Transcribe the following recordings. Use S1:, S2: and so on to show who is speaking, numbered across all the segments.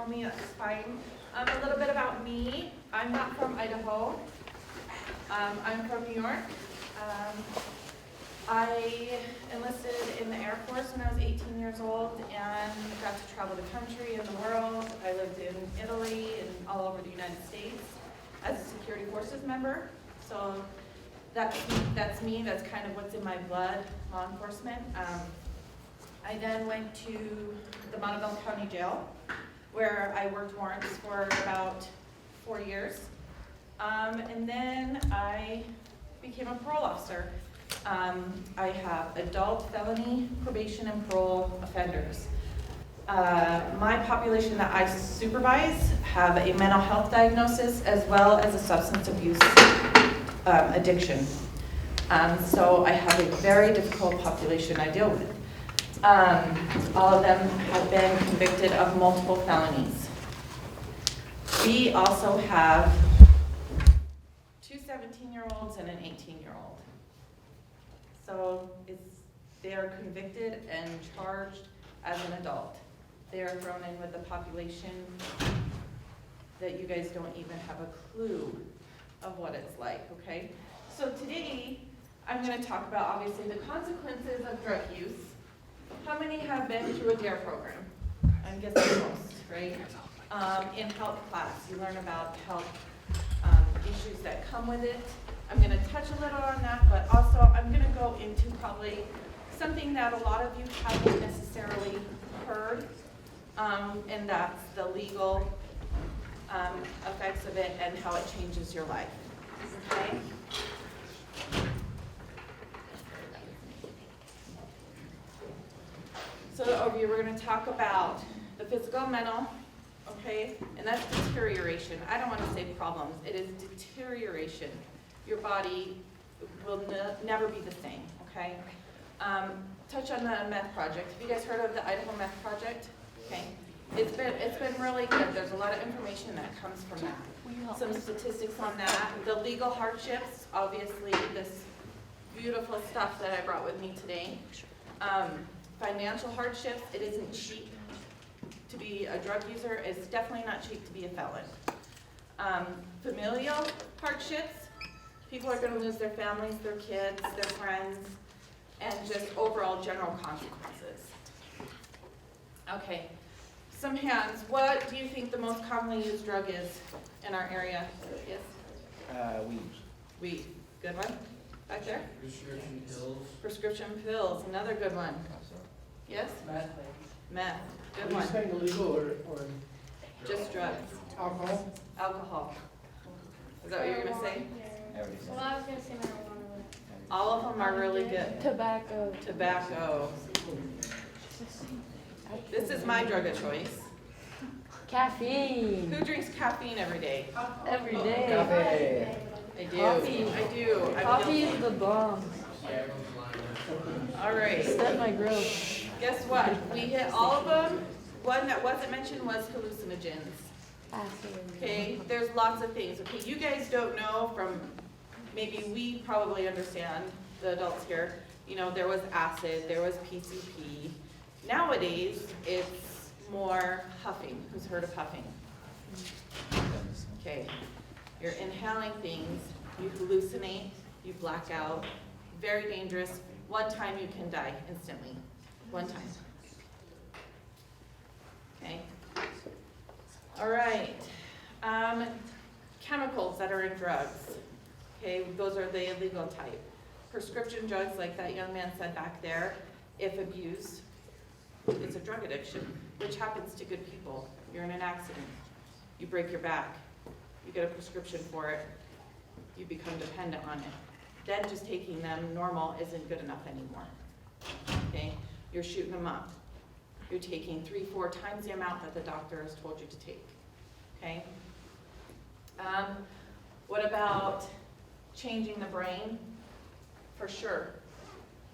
S1: know me, that's fine. A little bit about me. I'm not from Idaho. I'm from New York. I enlisted in the Air Force when I was 18 years old and got to travel the country and the world. I lived in Italy and all over the United States as a security forces member. So that's me, that's kind of what's in my blood, law enforcement. I then went to the Montebello County Jail, where I worked warrants for about 4 years. And then I became a parole officer. I have adult felony probation and parole offenders. My population that I supervise have a mental health diagnosis as well as a substance abuse addiction. So I have a very difficult population I deal with. All of them have been convicted of multiple felonies. We also have 2 17-year-olds and an 18-year-old. So they are convicted and charged as an adult. They are thrown in with a population that you guys don't even have a clue of what it's like, okay? So today, I'm going to talk about, obviously, the consequences of drug use. How many have been through a DARE program? I'm guessing most, right? In health class, you learn about health issues that come with it. I'm going to touch a little on that, but also I'm going to go into probably something that a lot of you haven't necessarily heard, and that's the legal effects of it and how it changes your life. Okay? So the overview, we're going to talk about the physical and mental, okay? And that's deterioration. I don't want to say problems. It is deterioration. Your body will never be the same, okay? Touch on the Meth project. Have you guys heard of the Idaho Meth project? Okay. It's been really good. There's a lot of information that comes from that. Some statistics on that. The legal hardships, obviously this beautiful stuff that I brought with me today. Financial hardships, it isn't cheap to be a drug user. It's definitely not cheap to be a felon. Familial hardships, people are going to lose their families, their kids, their friends, and just overall general consequences. Okay, some hands. What do you think the most commonly used drug is in our area? Yes?
S2: Weed.
S1: Weed. Good one. Back there?
S3: Prescription pills.
S1: Prescription pills. Another good one. Yes?
S3: Meth.
S1: Meth. Good
S4: Are you
S1: one.
S4: saying illegal or
S1: Just drugs.
S4: alcohol?
S1: Alcohol. Is that what you're going to say?
S5: Well, I was going to say marijuana.
S1: All of them are really good.
S5: Tobacco.
S1: Tobacco. This is my drug of choice.
S5: Caffeine.
S1: Who drinks caffeine every day?
S5: Every day.
S2: Coffee.
S1: I do.
S5: Coffee.
S1: I do. I'm
S5: Coffee
S1: guilty.
S5: is the bomb.
S1: All right.
S5: Set my grill.
S1: Guess what? We hit all of them. One that wasn't mentioned was hallucinogens.
S5: Acid.
S1: Okay, there's lots of things. Okay, you guys don't know from, maybe we probably understand, the adults here, you know, there was acid, there was PCP. Nowadays, it's more huffing. Who's heard of huffing? Okay, you're inhaling things, you hallucinate, you black out, very dangerous. One time you can die instantly. One time. Okay. All right. Chemicals that are in drugs. Okay, those are the illegal type. Prescription drugs, like that young man said back there, if abused, it's a drug addiction, which happens to good people. You're in an accident, you break your back, you get a prescription for it, you become dependent on it. Then just taking them normal isn't good enough anymore. Okay, you're shooting them up. You're taking 3-4 times the amount that the doctor has told you to take. Okay. What about changing the brain? For sure.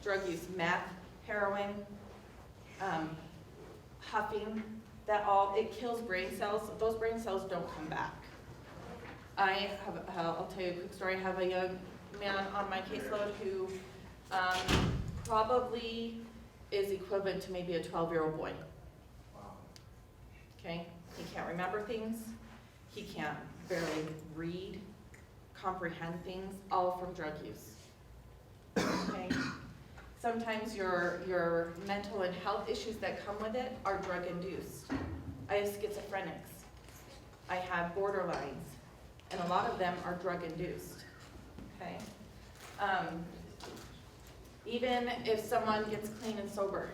S1: Drug use, meth, heroin, huffing, it kills brain cells. Those brain cells don't come back. I'll tell you a quick story. I have a young man on my caseload who probably is equivalent to maybe a 12-year-old boy.
S3: Wow.
S1: Okay? He can't remember things, he can't barely read, comprehend things, all from drug use. Okay? Sometimes your mental and health issues that come with it are drug induced. I have schizophrenics. I have borderlines, and a lot of them are drug induced. Okay? Even if someone gets clean and sober,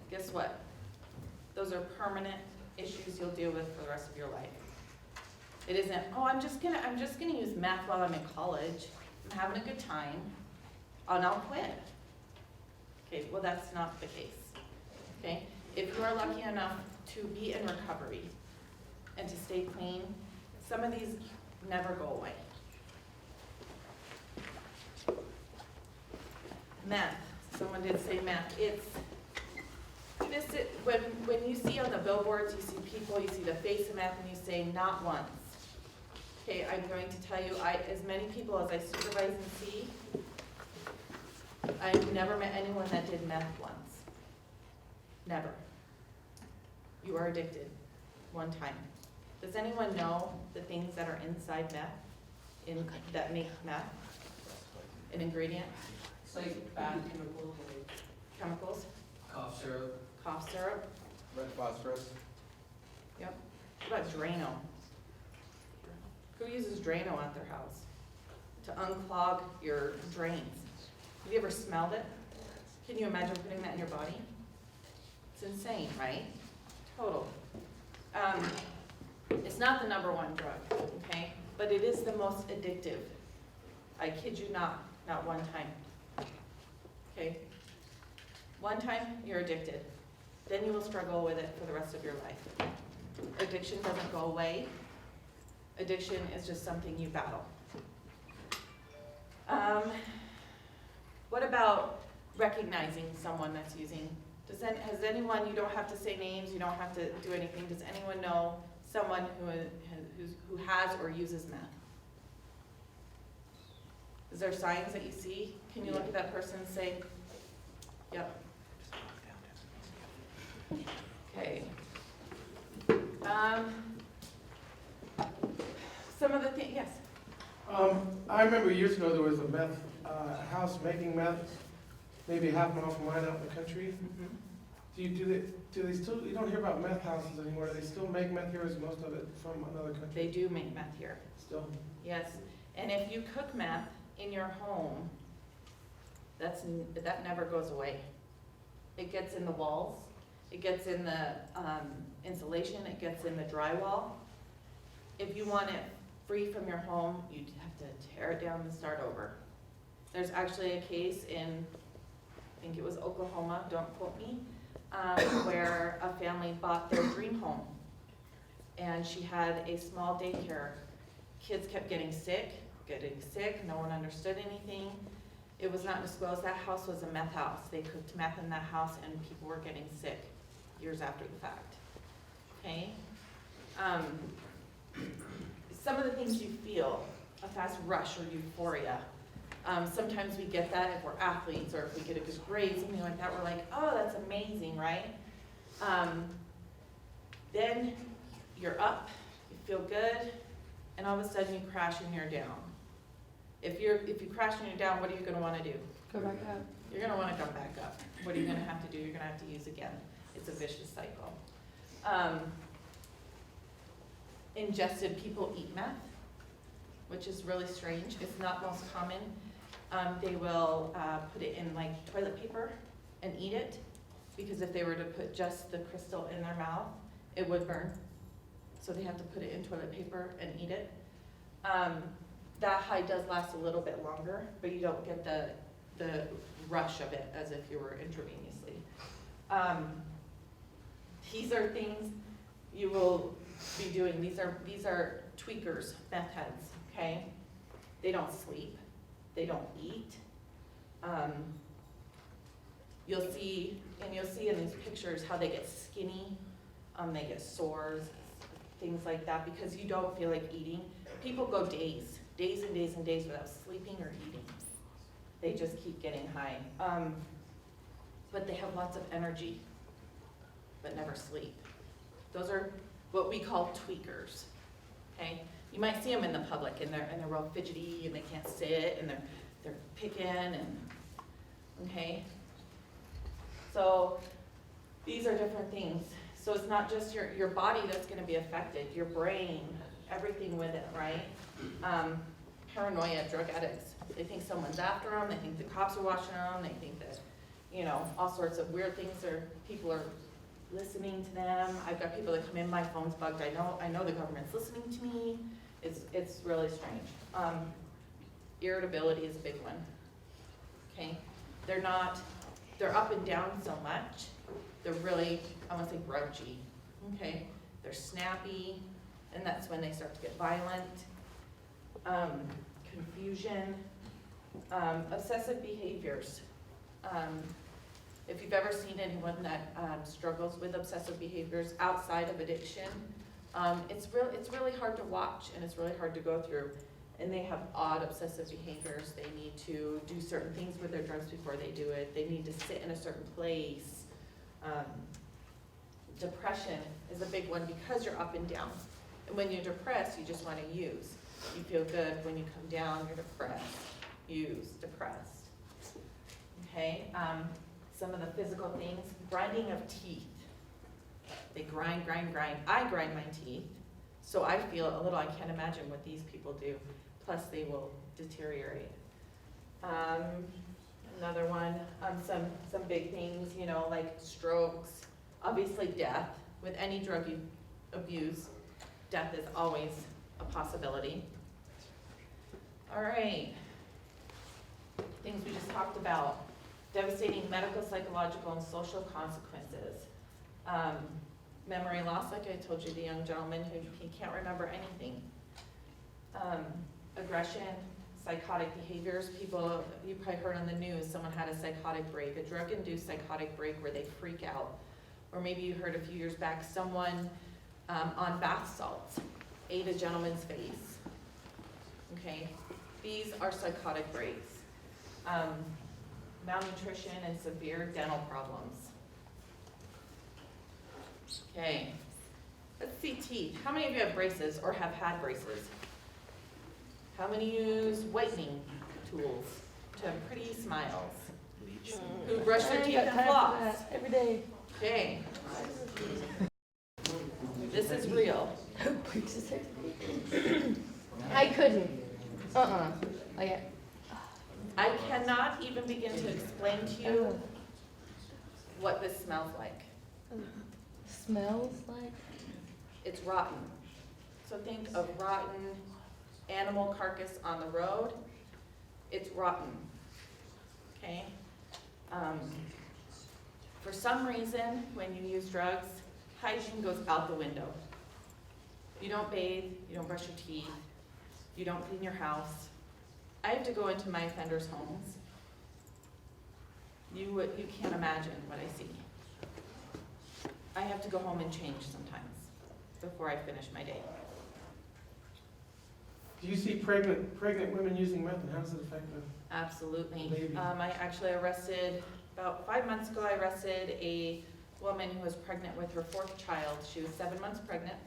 S1: guess what? Those are permanent issues you'll deal with for the rest of your life. It isn't, oh, I'm just gonna use meth while I'm in college. I'm having a good time, and I'll quit. Okay, well, that's not the case. Okay? If you are lucky enough to be in recovery and to stay clean, some of these never go away. Meth. Someone did say meth. When you see on the billboards, you see people, you see the face of meth, and you say, not once. Okay, I'm going to tell you, as many people as I supervise and see, I've never met anyone that did meth once. Never. You are addicted one time. Does anyone know the things that are inside meth, that make meth? An ingredient?
S3: It's like bad chemicals, like
S1: Chemicals?
S3: cough syrup.
S1: Cough syrup?
S2: Red phosphorus.
S1: Yep. What about Drano? Who uses Drano at their house? To unclog your drains. Have you ever smelled it? Can you imagine putting that in your body? It's insane, right? Total. It's not the number one drug, okay? But it is the most addictive. I kid you not one time. Okay? One time, you're addicted. Then you will struggle with it for the rest of your life. Addiction doesn't go away. Addiction is just something you battle. What about recognizing someone that's using? Has anyone, you don't have to say names, you don't have to do anything, does anyone know someone who has or uses meth? Is there signs that you see? Can you look at that person and say, yep. Okay. Some of the things, yes.
S4: I remember years ago there was a meth house making meth, maybe half a mile from mine out in the country. Do they still? You don't hear about meth houses anymore. Do they still make meth here? Is most of it from another country?
S1: They do make meth here.
S4: Still.
S1: Yes, and if you cook meth in your home, that never goes away. It gets in the walls, it gets in the insulation, it gets in the drywall. If you want it free from your home, you have to tear it down and start over. There's actually a case in, I think it was Oklahoma, don't quote me, where a family bought their dream home. And she had a small daycare. Kids kept getting sick, no one understood anything. It was not disclosed. That house was a meth house. They cooked meth in that house and people were getting sick years after the fact. Okay? Some of the things you feel, a fast rush or euphoria. Sometimes we get that if we're athletes or if we get a good grade, something like that, we're like, oh, that's amazing, right? Then you're up, you feel good, and all of a sudden you crash and you're down. If you crash and you're down, what are you gonna wanna do?
S5: Go back up.
S1: You're gonna wanna come back up. What are you gonna have to do? You're gonna have to use again. It's a vicious cycle. Ingested people eat meth, which is really strange. It's not most common. They will put it in like toilet paper and eat it, because if they were to put just the crystal in their mouth, it would burn. So they have to put it in toilet paper and eat it. That high does last a little bit longer, but you don't get the rush of it as if you were intravenously. These are things you will be doing. These are tweakers, meth heads, okay? They don't sleep, they don't eat. You'll see in these pictures how they get skinny, they get sores, things like that, because you don't feel like eating. People go days and days and days without sleeping or eating. They just keep getting high. But they have lots of energy, but never sleep. Those are what we call tweakers, okay? You might see them in the public, and they're real fidgety, and they can't sit, and they're picking, and, okay? So these are different things. So it's not just your body that's gonna be affected, your brain, everything with it, right? Paranoia, drug addicts, they think someone's after them, they think the cops are watching them, they think that, you know, all sorts of weird things people are listening to them. I've got people that come in, my phone's bugged, I know the government's listening to me. It's really strange. Irritability is a big one, okay? They're up and down so much, they're really, I wanna say grouchy, okay? They're snappy, and that's when they start to get violent. Confusion, obsessive behaviors. If you've ever seen anyone that struggles with obsessive behaviors outside of addiction, it's really hard to watch, and it's really hard to go through. And they have odd obsessive behaviors. They need to do certain things with their drugs before they do it. They need to sit in a certain place. Depression is a big one because you're up and down. And when you're depressed, you just want to use. You feel good. When you come down, you're depressed. Use, depressed. Okay, some of the physical things, grinding of teeth. They grind. I grind my teeth, so I feel a little, I can't imagine what these people do. Plus they will deteriorate. Another one, some big things, you know, like strokes, obviously death. With any drug abuse, death is always a possibility. All right, things we just talked about. Devastating medical, psychological, and social consequences. Memory loss, like I told you, the young gentleman who he can't remember anything. Aggression, psychotic behaviors. People, you probably heard on the news, someone had a psychotic break, a drug-induced psychotic break where they freak out. Or maybe you heard a few years back, someone on bath salts ate a gentleman's face. Okay, these are psychotic breaks. Malnutrition and severe dental problems. Okay, let's see teeth. How many of you have braces or have had braces? How many use whitening tools to have pretty smiles? Who brush their teeth and floss?
S5: Every day.
S1: Okay. This is real.
S5: I couldn't. Like,
S1: I cannot even begin to explain to you what this smells like.
S5: smells like.
S1: It's rotten. So think of rotten animal carcass on the road. It's rotten, okay? For some reason, when you use drugs, hygiene goes out the window. You don't bathe, you don't brush your teeth, you don't clean your house. I have to go into my offenders' homes. You can't imagine what I see. I have to go home and change sometimes before I finish my day.
S4: Do you see pregnant women using meth, and how does it affect them?
S1: Absolutely.
S4: Maybe.
S1: I actually arrested, about 5 months ago, I arrested a woman who was pregnant with her 4th child. She was 7 months pregnant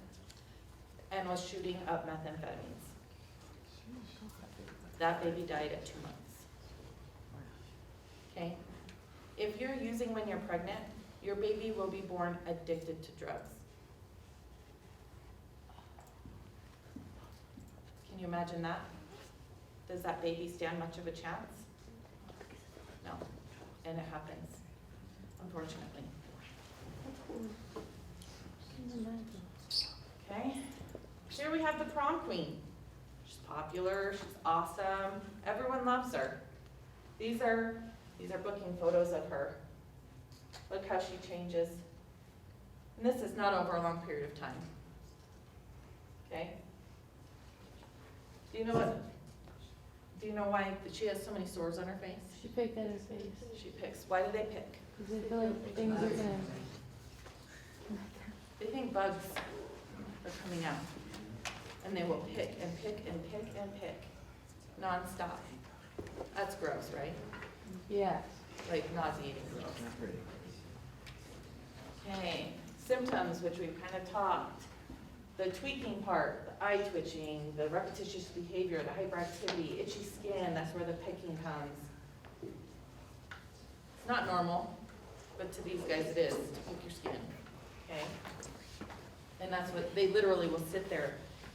S1: and was shooting up methamphetamines. That baby died at 2 months. Okay? If you're using when you're pregnant, your baby will be born addicted to drugs. Can you imagine that? Does that baby stand much of a chance? No. And it happens, unfortunately. Okay? Here we have the Prom Queen. She's popular, she's awesome, everyone loves her. These are booking photos of her. Look how she changes. And this is not over a long period of time. Okay? Do you know why she has so many sores on her face?
S5: She picked at his face.
S1: She picks. Why do they pick?
S5: Because they feel like things are gonna.
S1: They think bugs are coming out. And they will pick and pick and pick and pick nonstop. That's gross, right?
S5: Yeah.
S1: Like nauseating gross. Okay, symptoms, which we've kind of talked. the tweaking part, the eye twitching, the repetitious behavior, the hyperactivity, itchy skin, that's where the picking comes. It's not normal, but to these guys it is, to pick your skin, okay? And that's what, they literally will sit there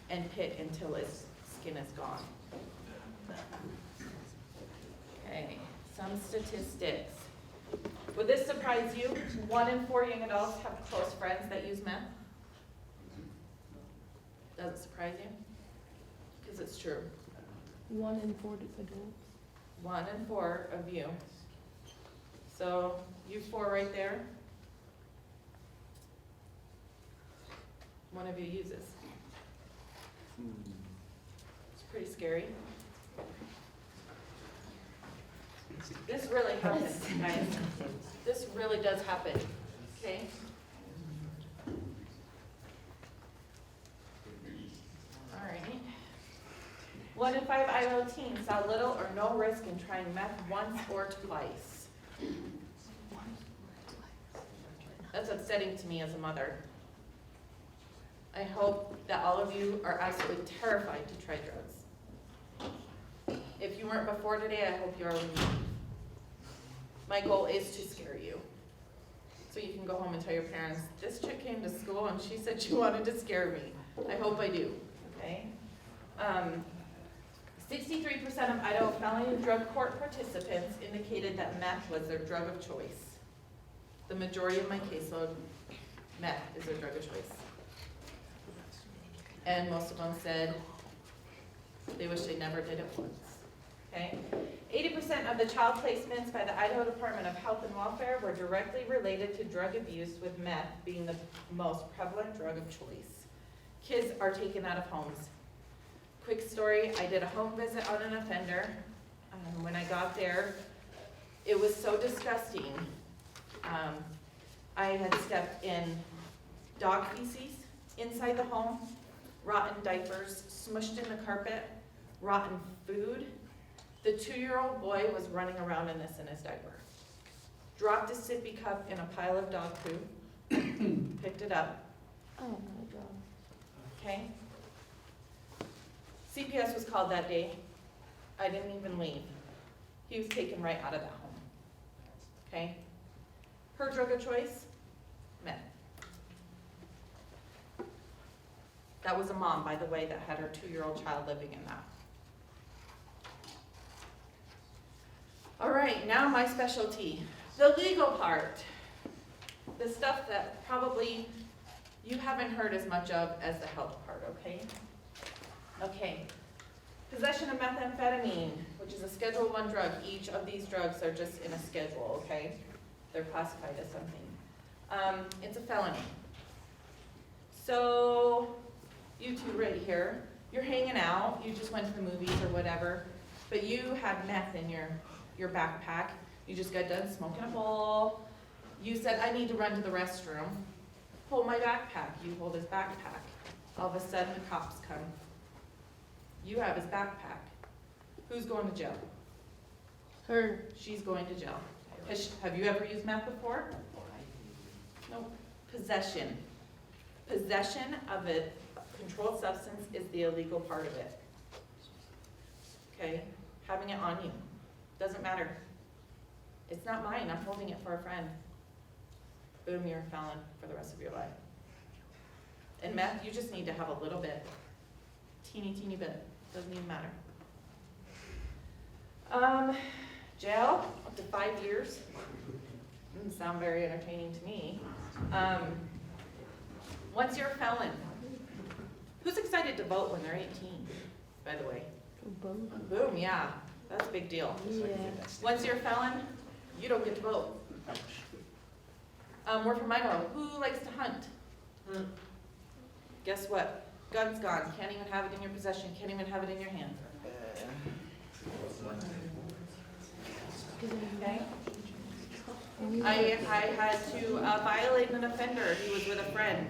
S1: and pit until his skin is gone. Okay, some statistics. Would this surprise you? 1 in 4 young adults have close friends that use meth. Does it surprise you? Because it's true.
S5: 1 in 4 adults.
S1: 1 in 4 of you. So you 4 right there. One of you uses. It's pretty scary. This really happens, guys. This really does happen, okay? All right. 1 in 5 Idaho teens saw little or no risk in trying meth once or twice. That's upsetting to me as a mother. I hope that all of you are absolutely terrified to try drugs. If you weren't before today, I hope you are when you leave. My goal is to scare you. So you can go home and tell your parents, this chick came to school and she said she wanted to scare me. I hope I do, okay? 63% of Idaho felony drug court participants indicated that meth was their drug of choice. The majority of my caseload, meth is their drug of choice. And most of them said they wish they never did it once, okay? 80% of the child placements by the Idaho Department of Health and Welfare were directly related to drug abuse, with meth being the most prevalent drug of choice. Kids are taken out of homes. Quick story, I did a home visit on an offender. When I got there, it was so disgusting. I had stepped in dog feces inside the home, rotten diapers smushed in the carpet, rotten food. The 2-year-old boy was running around in this in his diaper. Dropped a sippy cup in a pile of dog poo, picked it up,
S5: Oh my god.
S1: okay? CPS was called that day. I didn't even leave. He was taken right out of that home, okay? Her drug of choice, meth. That was a mom, by the way, that had her 2-year-old child living in that. All right, now my specialty, the legal part. The stuff that probably you haven't heard as much of as the health part, okay? Okay, possession of methamphetamine, which is a Schedule I drug. Each of these drugs are just in a schedule, okay? They're classified as something. It's a felony. So, you two right here, you're hanging out, you just went to the movies or whatever, but you had meth in your backpack. You just got done smoking a bowl. You said, I need to run to the restroom. Hold my backpack. You hold his backpack. All of a sudden, the cops come. You have his backpack. Who's going to jail?
S5: Her.
S1: She's going to jail. Have you ever used meth before? Nope. Possession. Possession of a controlled substance is the illegal part of it. Okay? Having it on you. Doesn't matter. It's not mine. I'm holding it for a friend. Boom, you're a felon for the rest of your life. And meth, you just need to have a little bit. Teeny, teeny bit. Doesn't even matter. Jail, up to 5 years. Doesn't sound very entertaining to me. Once you're a felon, who's excited to vote when they're 18, by the way?
S5: Boom.
S1: Boom, yeah. That's a big deal.
S5: Yeah.
S1: Once you're a felon, you don't get to vote. We're from Idaho. Who likes to hunt? Guess what? Gun's gone. Can't even have it in your possession. Can't even have it in your hand. Okay? I had to violate an offender. He was with a friend,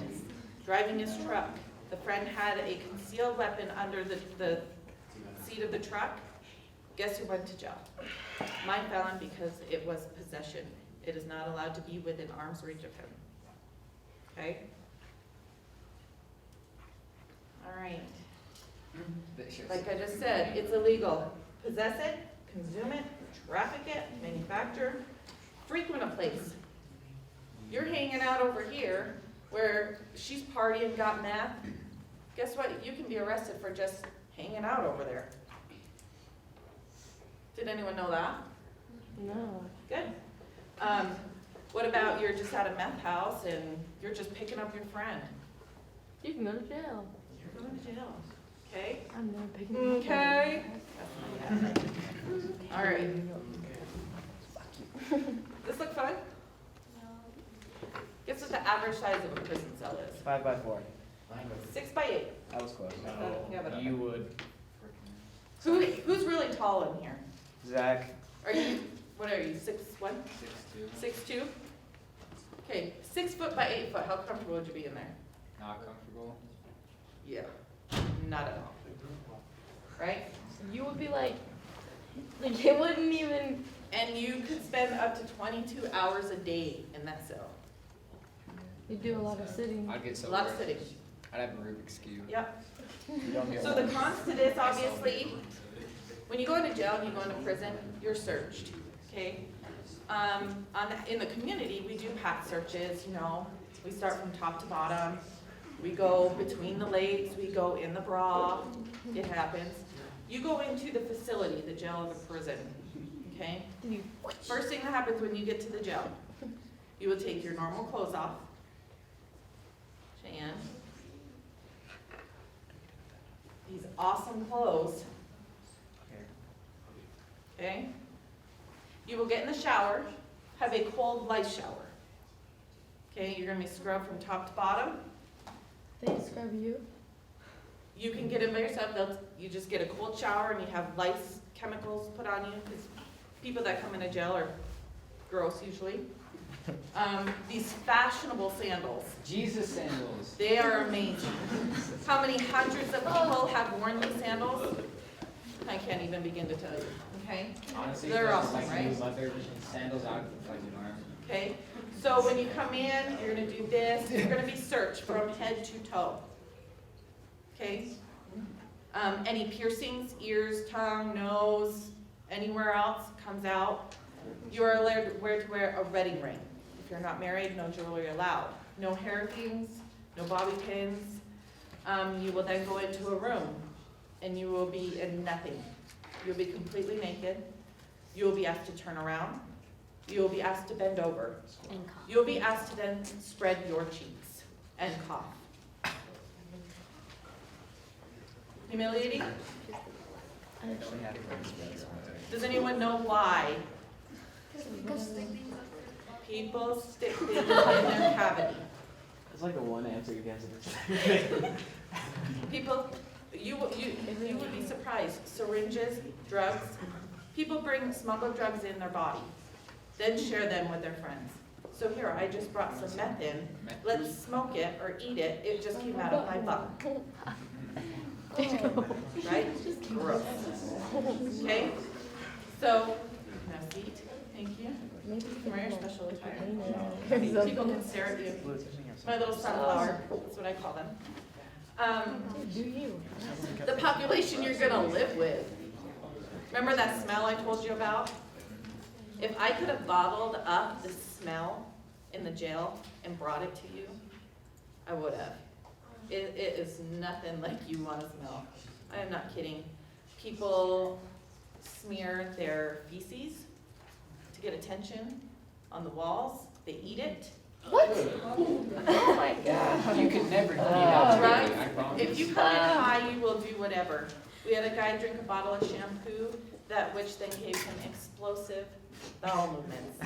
S1: driving his truck. The friend had a concealed weapon under the seat of the truck. Guess who went to jail? My felon, because it was possession. It is not allowed to be within arm's reach of him. Okay? Like I just said, it's illegal. Possess it, consume it, traffic it, manufacture, frequent a place. You're hanging out over here where she's partying, got meth. Guess what? You can be arrested for just hanging out over there. Did anyone know that?
S5: No.
S1: Good. What about you're just at a meth house and you're just picking up your friend?
S5: You can go to jail.
S1: You're going to jail. Okay?
S5: I'm never picking up.
S1: Okay. All right. This look fun? Guess what the average size of a prison cell is?
S2: 5 by 4.
S1: 6 by 8.
S2: I was close.
S1: Yeah, but-
S2: You would.
S1: Who's really tall in here?
S2: Zach.
S1: Are you, what are you, 6'1"?
S6: 6'2".
S1: 6'2"? Okay, 6 foot by 8 foot, how comfortable would you be in there?
S6: Not comfortable.
S1: Yeah, not at all. Right?
S5: You would be like it wouldn't even.
S1: And you could spend up to 22 hours a day in that cell.
S5: You do a lot of sitting.
S6: I'd get so
S1: A lot of
S6: bored.
S1: sitting.
S6: I'd have a Rubik's Cube.
S1: Yep.
S2: You don't get
S1: So the cons to this, obviously, when you go into jail and you go into prison, you're searched, okay? In the community, we do pat searches, you know. We start from top to bottom. We go between the legs, we go in the bra. It happens. You go into the facility, the jail of a prison, okay? First thing that happens when you get to the jail, you will take your normal clothes off. Cheyenne. These awesome clothes. Okay? You will get in the shower, have a cold light shower. Okay, you're gonna be scrubbed from top to bottom.
S5: They scrub you.
S1: You can get in by yourself, you just get a cold shower and you have lice chemicals put on you, because people that come into jail are gross usually. These fashionable sandals,
S6: Jesus sandals.
S1: they are amazing. How many hundreds of people have worn these sandals? I can't even begin to tell you, okay?
S6: Honestly,
S1: They're
S6: that's
S1: awesome,
S6: like
S1: right?
S6: new leather sandals out like an arm.
S1: Okay, so when you come in, you're gonna do this, you're gonna be searched from head to toe. Okay? Any piercings, ears, tongue, nose, anywhere else comes out. You are allowed to wear a wedding ring. If you're not married, no jewelry allowed. No hair things, no bobby pins. You will then go into a room and you will be in nothing. You'll be completely naked. You will be asked to turn around. You will be asked to bend over.
S5: And cough.
S1: You'll be asked to then spread your cheeks and cough. Humiliating? Does anyone know why? People stick things in their cavity.
S2: It's like the one answer you guys ever
S1: People, you would be surprised. Syringes, drugs. People bring smuggled drugs in their body, then share them with their friends. So here, I just brought some meth in. Let's smoke it or eat it. It just came out of my butt. Right? Gross. Okay? So, have a seat. Thank you.
S5: Maybe
S1: You can wear your special attire. People can stare at you. My little sunflower, that's what I call them.
S5: Do you?
S1: The population you're gonna live with. Remember that smell I told you about? If I could have bottled up the smell in the jail and brought it to you, I would have. It is nothing like you want to smell. I am not kidding. People smear their feces to get attention on the walls. They eat it.
S5: What? Oh my god.
S6: You could never eat out
S1: Drugs.
S6: I promise.
S1: If you come in high, you will do whatever. We had a guy drink a bottle of shampoo, that which then gave him explosive bowel movements,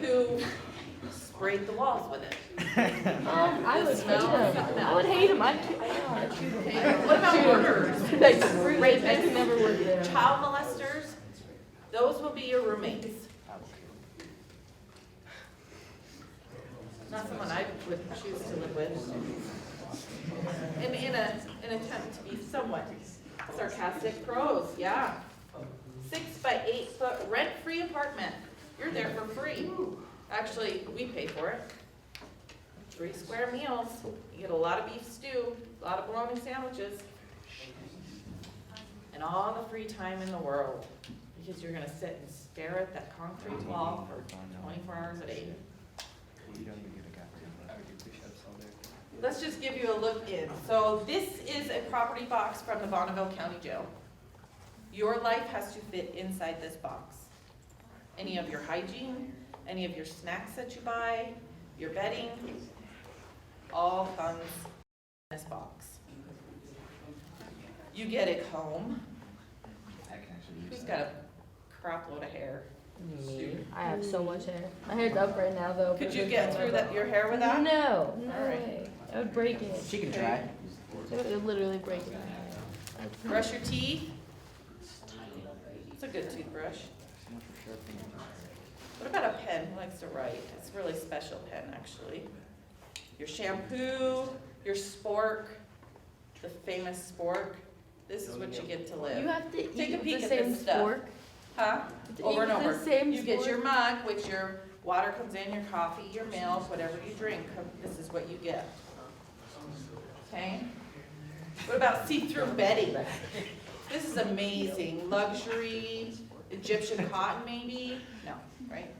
S1: who sprayed the walls with it.
S5: I would hate him. I would hate him. I'd shoot him.
S1: Okay, what about murderers?
S5: I could never work there.
S1: Child molesters, those will be your roommates. Not someone I would choose to live with. And in an attempt to be somewhat sarcastic, pros, yeah. 6 by 8 foot rent-free apartment. You're there for free. Actually, we pay for it. 3 square meals. You get a lot of beef stew, a lot of bologna sandwiches. and all the free time in the world, because you're gonna sit and stare at that concrete wall for 24 hours a day.
S2: You don't even get a goddamn.
S6: I would do push-ups all day.
S1: Let's just give you a look in. So this is a property box from the Bonneville County Jail. Your life has to fit inside this box. Any of your hygiene, any of your snacks that you buy, your bedding, all comes in this box. You get it home.
S6: I can actually use
S1: Who's
S6: that.
S1: got a crap load of hair?
S5: Me. I have so much hair. My hair's up right now though.
S1: Could you get through your hair with that?
S5: No, no
S1: All right.
S5: way. I would break it.
S2: She can try.
S5: It would literally break it.
S1: Brush your teeth. It's a good toothbrush. What about a pen? Who likes to write? It's a really special pen, actually. Your shampoo, your spork, the famous spork. This is what you get to live.
S5: You have to
S1: Take a
S5: eat
S1: peek
S5: the
S1: at
S5: same
S1: this stuff.
S5: fork.
S1: Huh?
S5: To
S1: Over and
S5: eat
S1: over.
S5: the same
S1: You get your
S5: spork.
S1: mug, which your water comes in, your coffee, your milk, whatever you drink. This is what you get. Okay? What about see-through bedding? This is amazing. Luxury, Egyptian cotton maybe? No, right?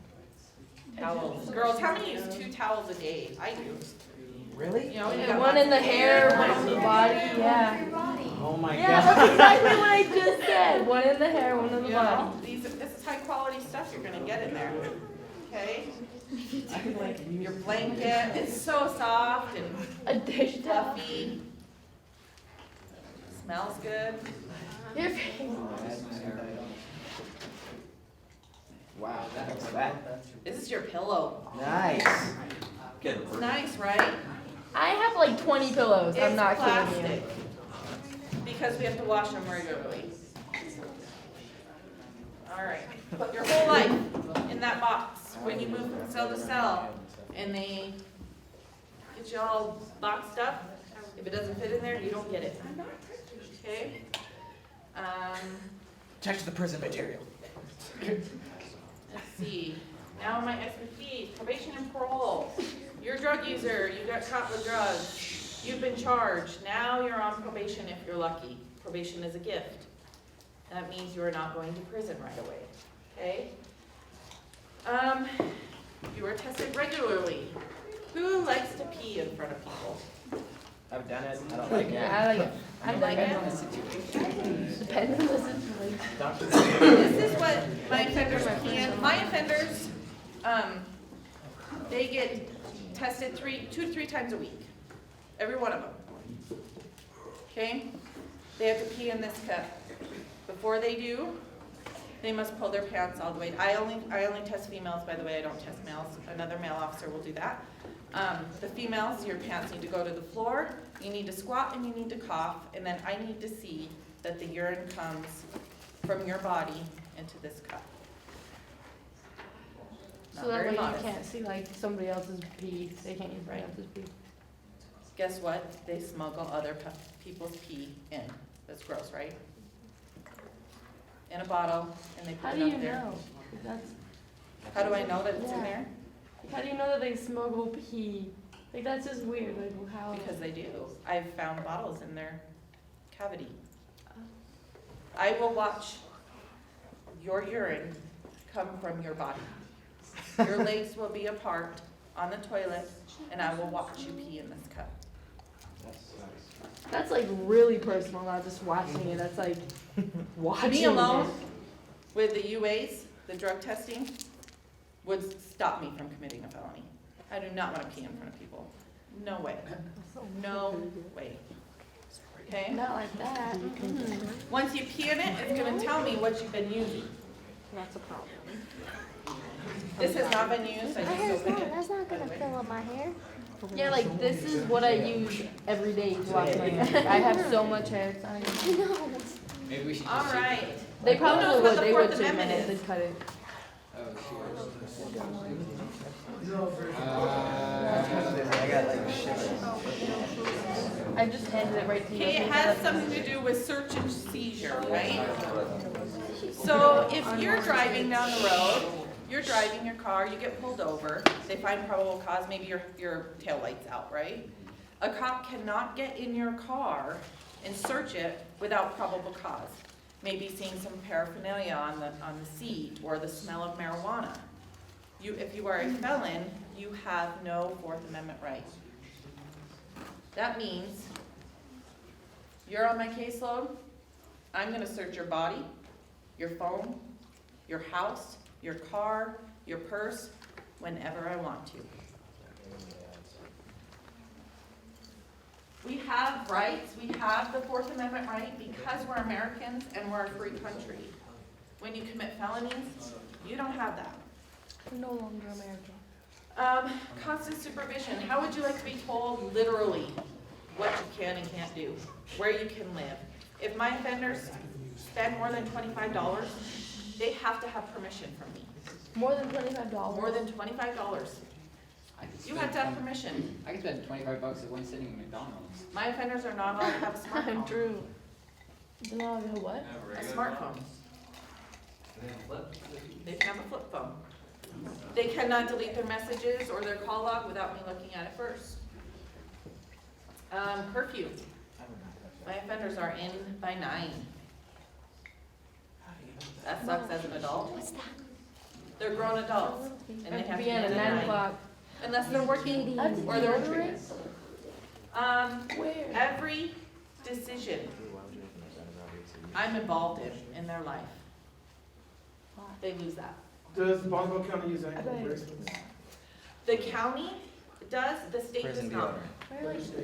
S1: Towels. Girls, how many use 2 towels a day? I do.
S2: Really?
S1: You know, you
S5: And
S1: got
S5: one
S1: lots
S5: in the
S1: of
S5: hair, one in the body, yeah.
S2: Oh my
S5: Yeah,
S2: god.
S5: that's exactly what I just said. One in the hair, one in the
S1: You
S5: body.
S1: know, this is high quality stuff you're gonna get in there. Okay?
S2: I could like use
S1: Your blanket is so soft and
S5: A dish towel.
S1: fluffy. Smells good.
S5: Your face.
S2: Wow, what's that?
S1: This is your pillow.
S2: Nice.
S1: It's nice, right?
S5: I have like 20 pillows. I'm
S1: It's
S5: not kidding
S1: plastic.
S5: you.
S1: Because we have to wash them regularly. All right, put your whole life in that box. When you move from cell to cell and they get you all boxed up, if it doesn't fit in there, you don't get it. Okay?
S2: Check the prison material.
S1: Let's see. Now my expertise, probation and parole. You're a drug user, you got caught with drugs. You've been charged. Now you're on probation if you're lucky. Probation is a gift. That means you are not going to prison right away. Okay? You are tested regularly. Who likes to pee in front of people?
S2: I've done it. I don't like it.
S5: Yeah, I like it. I
S1: You
S5: like
S1: like
S5: it.
S1: it?
S5: Depends on the situation.
S2: Doctor.
S1: This is what my offenders pee in. My offenders, they get tested 2 to 3 times a week. Every one of them. Okay? They have to pee in this cup. Before they do, they must pull their pants all the way. I only test females, by the way. I don't test males. Another male officer will do that. The females, your pants need to go to the floor. You need to squat and you need to cough, and then I need to see that the urine comes from your body into this cup. Not
S5: So that
S1: very
S5: way you
S1: modest.
S5: can't see like somebody else's pee. They can't use somebody
S1: Right.
S5: else's pee.
S1: Guess what? They smuggle other people's pee in. That's gross, right? In a bottle, and they
S5: How
S1: put
S5: do
S1: it
S5: you
S1: up there.
S5: know? That's,
S1: How do I know that it's in
S5: Yeah.
S1: there?
S5: how do you know that they smuggle pee? Like that's just weird. Like how?
S1: Because they do. I've found bottles in their cavity. I will watch your urine come from your body. Your legs will be apart on the toilet, and I will watch you pee in this cup.
S5: That's like really personal, not just watching it. That's like watching
S1: Me alone
S5: it.
S1: with the UAs, the drug testing, would stop me from committing a felony. I do not want to pee in front of people. No way. No way. Okay?
S5: Not like that.
S1: Once you pee in it, it's going to tell me what you've been using.
S5: That's a problem.
S1: This has not been used. I
S7: My
S1: just
S7: hair's
S1: opened
S7: not,
S1: it.
S7: that's not gonna fill up my hair.
S5: Yeah, like this is what I use every day to wash my hair. I have so much hair. It's not even-
S7: No.
S6: Maybe we should
S1: All
S6: just.
S1: right.
S5: They
S1: Who
S5: probably
S1: knows what
S5: would.
S1: the
S5: They
S1: Fourth
S5: would too,
S1: Amendment
S5: man.
S1: is?
S5: They'd cut it.
S6: Oh, sure.
S2: I got like shivers.
S5: I just handed it right to you.
S1: Okay, it has something to do with search and seizure, right? So if you're driving down the road, you're driving your car, you get pulled over, they find probable cause, maybe your tail light's out, right? A cop cannot get in your car and search it without probable cause. maybe seeing some paraphernalia on the seat, or the smell of marijuana. If you are a felon, you have no Fourth Amendment right. That means you're on my caseload, I'm gonna search your body, your phone, your house, your car, your purse, whenever I want to. We have rights, we have the Fourth Amendment right because we're Americans and we're a free country. When you commit felonies, you don't have that.
S5: We're no longer American.
S1: Constant supervision. How would you like to be told literally what you can and can't do, where you can live? If my offenders spend more than $25, they have to have permission from me.
S5: More than $25.
S1: More than $25. You have to have permission.
S6: I can spend $25 at one sitting at McDonald's.
S1: My offenders are not allowed to have a smartphone.
S5: True. They're not allowed to what?
S1: A smartphone. They can have a flip phone. They cannot delete their messages or their call log without me looking at it first. Curfew. My offenders are in by 9. That sucks as an adult. They're grown adults, and they have to be in
S5: at
S1: at
S5: 9
S1: 9.
S5: o'clock.
S1: Unless they're working or they're in treatment.
S5: Where?
S1: Every decision I'm involved in their life, they lose that.
S4: Does Bonneville County use ankle bracelets?
S1: The county does, the state does
S2: Prison
S1: not.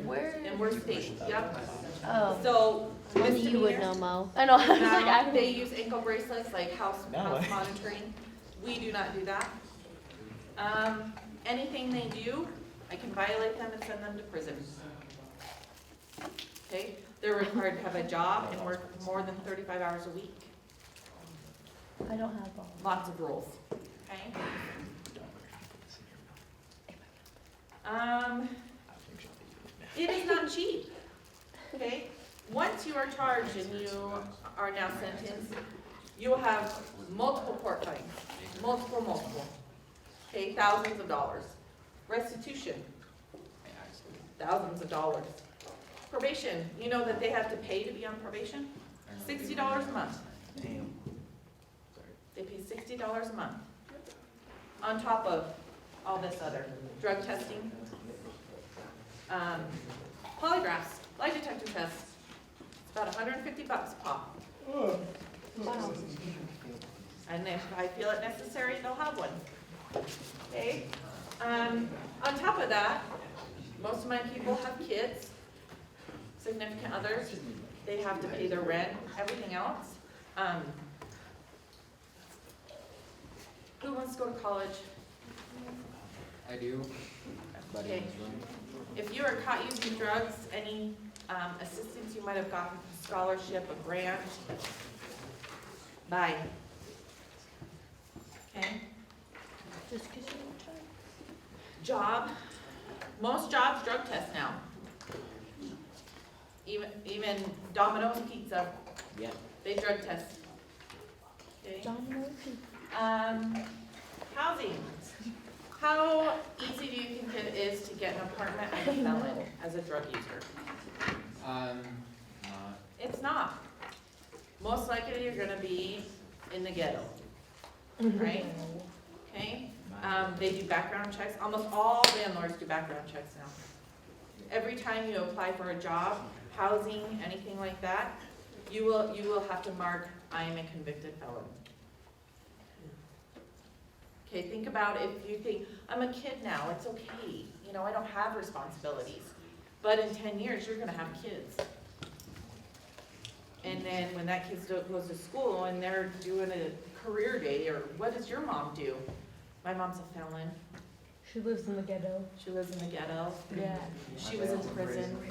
S5: Where?
S1: And we're state, yep.
S5: Oh.
S1: So,
S5: Only you would
S1: misdemeanors,
S5: know, Mo. I know. I was like,
S1: now,
S5: I
S1: they use ankle bracelets like house
S2: No.
S1: monitoring. We do not do that. Anything they do, I can violate them and send them to prison. Okay? They're required to have a job and work more than 35 hours a week.
S5: I don't have all.
S1: Lots of rules, okay? It is not cheap, okay? Once you are charged and you are now sentenced, you will have multiple court fines, multiple, okay, thousands of dollars. Restitution, thousands of dollars. Probation, you know that they have to pay to be on probation? $60 a month.
S2: Damn.
S1: They pay $60 a month. On top of all this other, drug testing, polygraphs, lie detector tests. It's about $150 a pop.
S5: Wow.
S1: And if I feel it necessary, they'll have one. Okay? On top of that, most of my people have kids, significant others. They have to pay their rent, everything else. Who wants to go to college?
S6: I do. Buddy in
S1: Okay.
S6: this room.
S1: If you are caught using drugs, any assistance you might have gotten, a scholarship, a grant, bye. Okay?
S5: Just because you don't try.
S1: Job, most jobs drug test now. Even Domino's Pizza,
S2: Yeah.
S1: they drug test. Okay?
S5: John Murphy.
S1: Housing. How easy do you think it is to get an apartment as a felon, as a drug user?
S6: Not.
S1: It's not. Most likely you're gonna be in the ghetto, right? Okay? They do background checks. Almost all landlords do background checks now. Every time you apply for a job, housing, anything like that, you will have to mark, I am a convicted felon. Okay, think about if you think, I'm a kid now, it's okay, you know, I don't have responsibilities. But in 10 years, you're gonna have kids. And then when that kid goes to school and they're doing a career day, or what does your mom do? My mom's a felon,
S5: She lives in the ghetto.
S1: she lives in the ghetto,
S5: Yeah.
S1: she was in prison.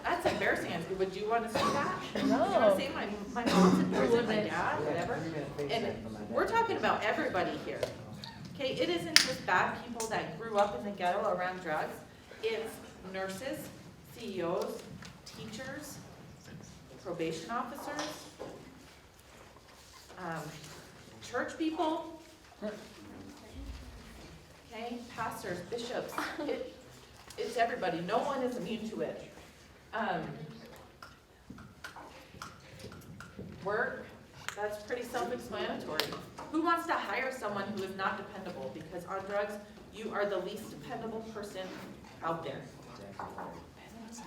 S1: That's embarrassing. Would you want to see that? You
S5: No.
S1: want to say my mom's in prison, my
S5: wouldn't.
S1: dad, whatever? And we're talking about everybody here. Okay, it isn't just bad people that grew up in the ghetto around drugs. It's nurses, CEOs, teachers, probation officers, church people, okay, pastors, bishops. It's everybody. No one is immune to it. Work, that's pretty self-explanatory. Who wants to hire someone who is not dependable? Because on drugs, you are the least dependable person out there.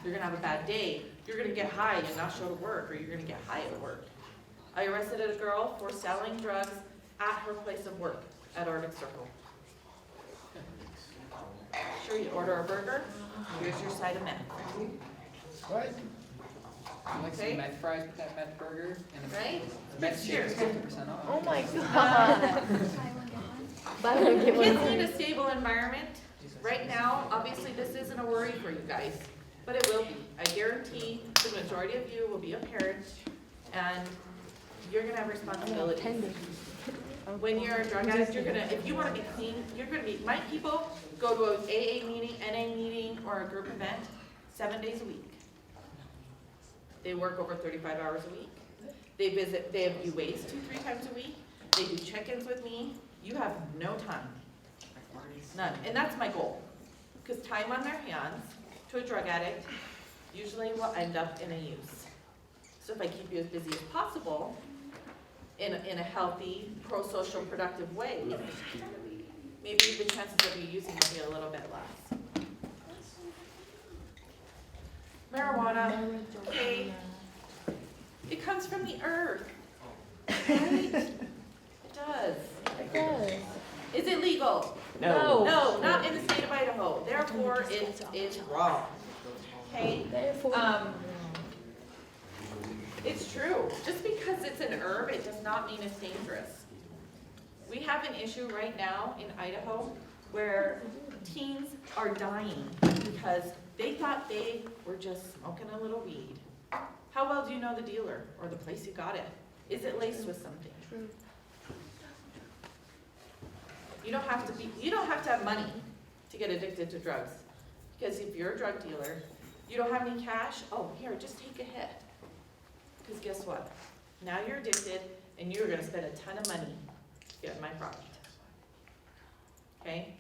S1: You're gonna have a bad day, you're gonna get high and not show to work, or you're gonna get high at work. I arrested a girl for selling drugs at her place of work at Arctic Circle. Sure, you order a burger, here's your side of meth.
S4: What?
S6: I like
S1: Okay.
S6: some meth fries with that meth burger and a
S1: Right?
S6: meth shake is
S1: Cheers.
S6: 50% off.
S5: Oh my god. Buy one, get one
S1: Kids
S5: free.
S1: need a stable environment. Right now, obviously, this isn't a worry for you guys, but it will be. I guarantee the majority of you will be a parent, and you're gonna have responsibilities.
S5: Tender.
S1: When you're a drug addict, you're gonna, if you wanna be clean, you're gonna be, my people go to a AA meeting, NA meeting, or a group event 7 days a week. They work over 35 hours a week. They visit, they have UAs 2-3 times a week. They do check-ins with me. You have no time. None. And that's my goal. Because time on their hands to a drug addict usually will end up in a use. So if I keep you as busy as possible, in a healthy, pro-social, productive way, maybe the chances of you using will be a little bit less. Marijuana, okay, it comes from the earth, right? It does.
S5: It does.
S1: Is it legal?
S5: No.
S1: No, not in the state of Idaho, therefore it is wrong. Okay?
S5: Therefore.
S1: It's true, just because it's an herb, it does not mean it's dangerous. We have an issue right now in Idaho where teens are dying because they thought they were just smoking a little weed. How well do you know the dealer or the place you got it? Is it laced with something?
S5: True.
S1: You don't have to have money to get addicted to drugs. Because if you're a drug dealer, you don't have any cash, oh, here, just take a hit. Because guess what? Now you're addicted and you're gonna spend a ton of money to get my product. Okay?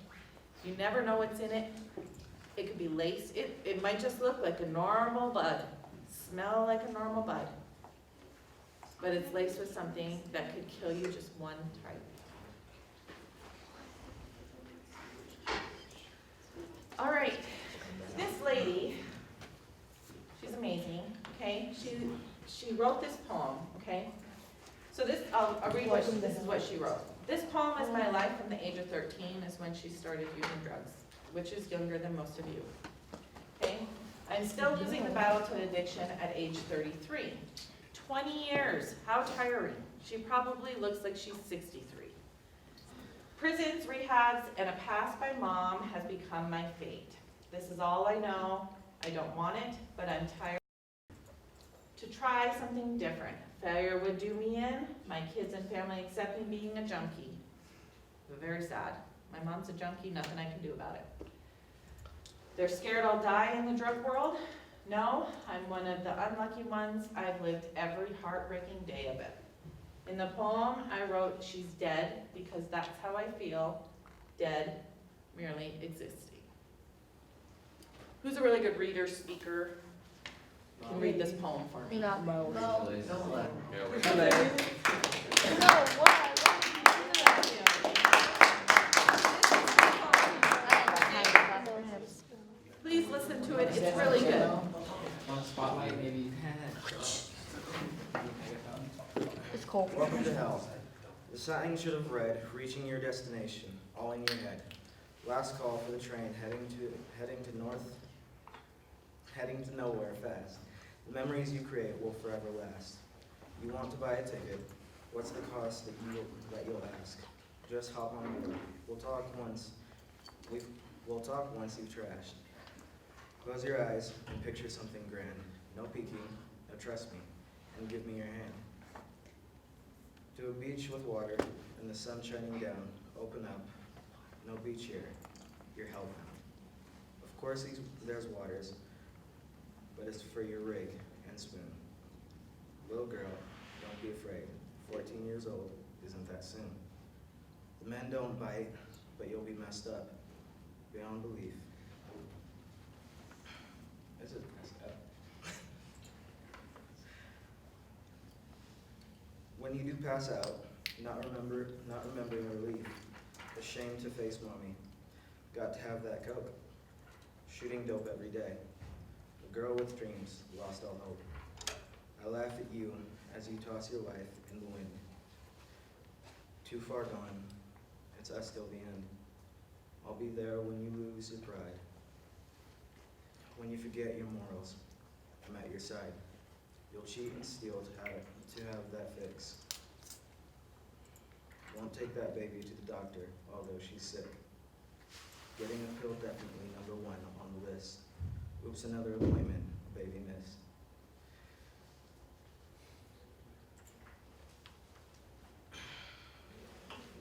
S1: You never know what's in it. It could be laced. It might just look like a normal bud, smell like a normal bud. But it's laced with something that could kill you just one type. All right, this lady, she's amazing, okay? She wrote this poem, okay? So this, I'll read this is what she wrote. This poem is my life from the age of 13 is when she started using drugs, which is younger than most of you, okay? I'm still losing the battle to addiction at age 33. 20 years, how tiring. She probably looks like she's 63. Prisons, rehabs, and a past by mom has become my fate. This is all I know. I don't want it, but I'm tired to try something different. Failure would do me in. My kids and family accept me being a junkie. Very sad. My mom's a junkie, nothing I can do about it. They're scared I'll die in the drug world. No, I'm one of the unlucky ones. I've lived every heartbreaking day of it. In the poem, I wrote, she's dead because that's how I feel, dead, merely existing. Who's a really good reader, speaker, can read this poem for me?
S5: Not Mo. No, what?
S1: Please listen to it, it's really good.
S6: One spotlight, maybe.
S5: It's cold.
S2: Welcome to hell. The sign should have read, reaching your destination, all in your head. Last call for the train, heading to nowhere fast. The memories you create will forever last. You want to buy a ticket, what's the cost that you'll ask? Just hop on board. We'll talk once you've trashed. Close your eyes and picture something grand. No peeking, no trust me, and give me your hand. To a beach with water and the sun shining down, open up, no beach here, you're hellbound. Of course there's waters, but it's for your rig and spoon. Little girl, don't be afraid, 14 years old, isn't that soon? The men don't bite, but you'll be messed up, beyond belief. Is it messed up? When you do pass out, not remembering or leave, ashamed to face mommy. Got to have that coke. Shooting dope every day. A girl with dreams, lost all hope. I laugh at you as you toss your life in the wind. Too far gone, it's us till the end. I'll be there when you lose your pride. When you forget your morals, I'm at your side. You'll cheat and steal to have that fix. Won't take that baby to the doctor, although she's sick. Getting a pill definitely number 1 on the list. Oops, another appointment, baby missed.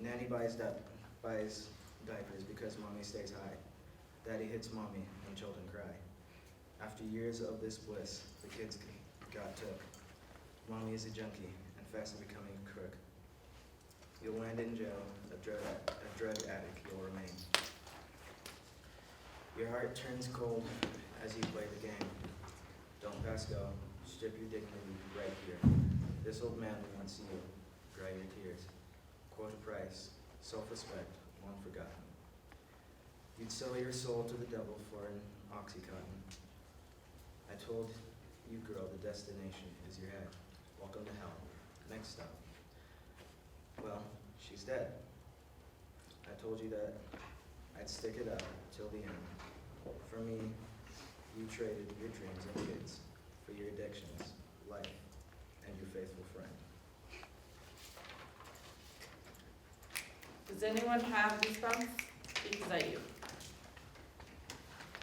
S2: Nanny buys diapers because mommy stays high. Daddy hits mommy when children cry. After years of this bliss, the kids got took. Mommy is a junkie and fast becoming a crook. You'll land in jail, a drug addict you'll remain. Your heart turns cold as you play the game. Don't pass go, strip your dignity right here. This old man wants you, dry your tears. Quote a price, self-respect, one forgotten. You'd sell your soul to the devil for an Oxycontin. I told you, girl, the destination is your head. Welcome to hell. Next stop. Well, she's dead. I told you that I'd stick it out till the end. For me, you traded your dreams and kids for your addictions, life, and your faithful friend.
S1: Does anyone have goosebumps? Because I do.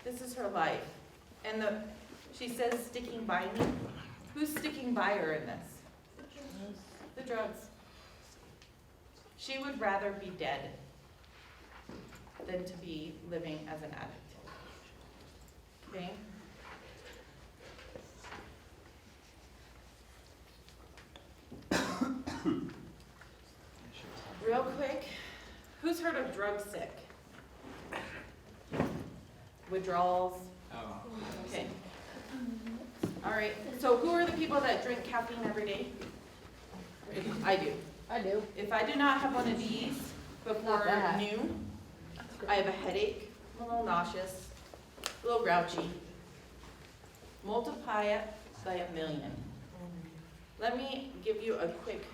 S1: This is her life. And she says sticking by me. Who's sticking by her in this? The drugs. She would rather be dead than to be living as an addict. Okay? Real quick, who's heard of drug sick? Withdrawals?
S6: Oh.
S1: Okay. All right, so who are the people that drink caffeine every day? I do.
S5: I do.
S1: If I do not have one of these before
S5: bad.
S1: noon, I have a headache, I'm a little nauseous, a little grouchy. Multiply it by 1,000,000. Let me give you a quick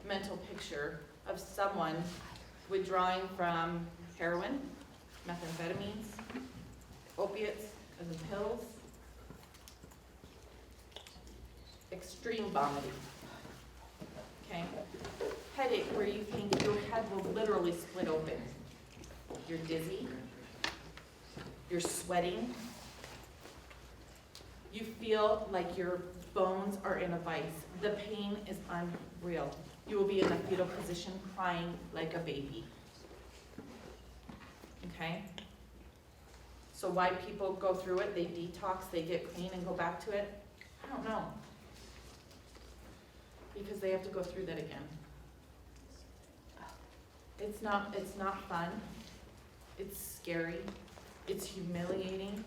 S1: mental picture of someone withdrawing from heroin, methamphetamines, opiates, as in pills, extreme vomiting. Okay? Headache where you think your head will literally split open. You're dizzy. You're sweating. You feel like your bones are in a vice. The pain is unreal. You will be in a fetal position crying like a baby. Okay? So why people go through it, they detox, they get clean and go back to it? I don't know. Because they have to go through that again. It's not fun. It's scary. It's humiliating.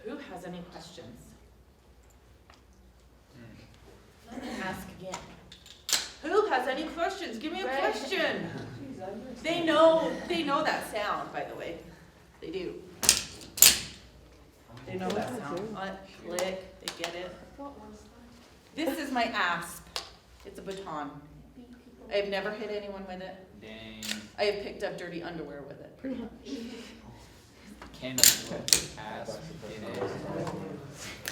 S1: Who has any questions? Let me ask again. Who has any questions? Give me a question. They know that sound, by the way. They do. They know that sound. Click, they get it. This is my asp. It's a baton. I have never hit anyone with it.
S6: Dang.
S1: I have picked up dirty underwear with it.
S6: Candace, ass,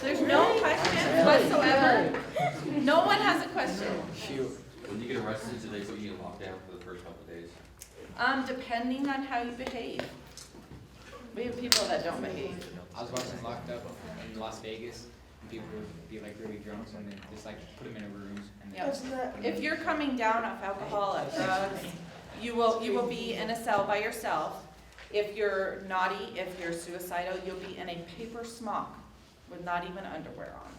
S1: There's no questions whatsoever. No one has a question.
S6: Shoot.
S7: When you get arrested, do they put you in lockdown for the first couple of days?
S1: Depending on how you behave. We have people that don't behave.
S6: I was watching Locked Up in Las Vegas, and people would be like really drunk, and then just like put them in a room. And
S1: Yep. If you're coming down off alcohol or drugs, you will be in a cell by yourself. If you're naughty, if you're suicidal, you'll be in a paper smock with not even underwear on,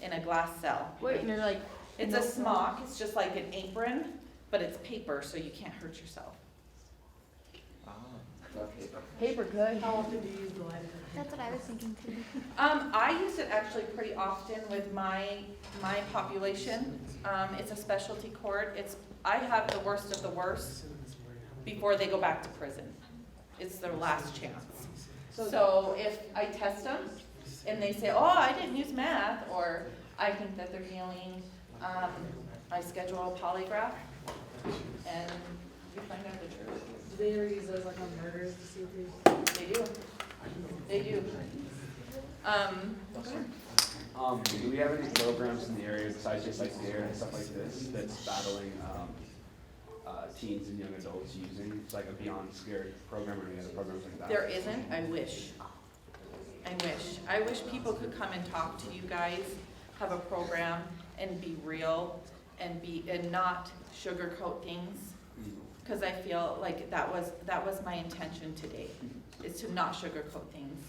S1: in a glass cell.
S5: Wait, and they're like,
S1: It's a smock, it's just like an apron, but it's paper, so you can't hurt yourself.
S5: paper good.
S3: How often do you use the lighter?
S8: That's what I was thinking too.
S1: I use it actually pretty often with my population. It's a specialty court. I have the worst of the worst before they go back to prison. It's their last chance. So if I test them and they say, oh, I didn't use meth, or I think that they're dealing, I schedule a polygraph and you find out the truth.
S3: Do they ever use those like on murders to see if
S1: They do. They do.
S9: Do we have any programs in the area besides just like DARE and stuff like this that's battling teens and young adults using? It's like a Beyond Scared program or any other programs like that?
S1: There isn't. I wish. I wish people could come and talk to you guys, have a program, and be real, and not sugarcoat things. Because I feel like that was my intention today, is to not sugarcoat things.